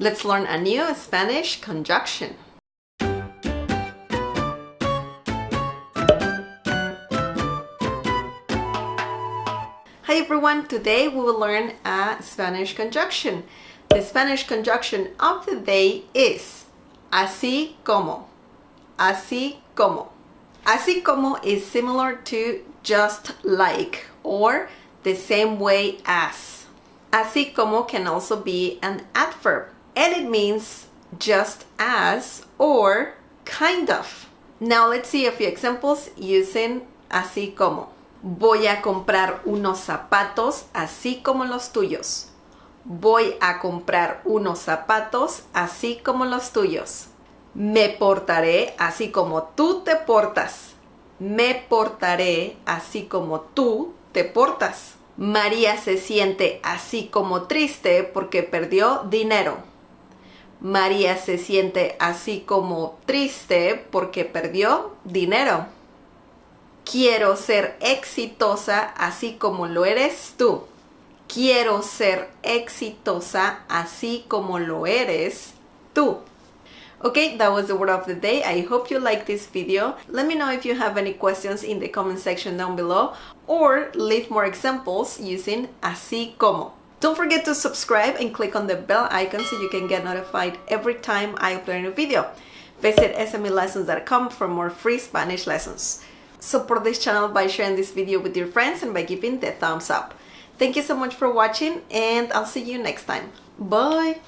Let's learn a new Spanish conjunction. Hi everyone, today we will learn a Spanish conjunction. The Spanish conjunction of the day is así como. Así como. Así como is similar to just like or the same way as. Así como can also be an adverb and it means just as or kind of. Now let's see a few examples using así como. Voy a comprar unos zapatos así como los tuyos. Voy a comprar unos zapatos así como los tuyos. Me portaré así como tú te portas. Me portaré así como tú te portas. María se siente así como triste porque perdió dinero. María se siente así como triste porque perdió dinero. Quiero ser exitosa así como lo eres tú. Quiero ser exitosa así como lo eres tú. Okay, that was the word of the day. I hope you liked this video. Let me know if you have any questions in the comment section down below or leave more examples using así como. Don't forget to subscribe and click on the bell icon so you can get notified every time I upload a new video. Visit smlessons.com for more free Spanish lessons. Support this channel by sharing this video with your friends and by giving the thumbs up. Thank you so much for watching and I'll see you next time. Bye!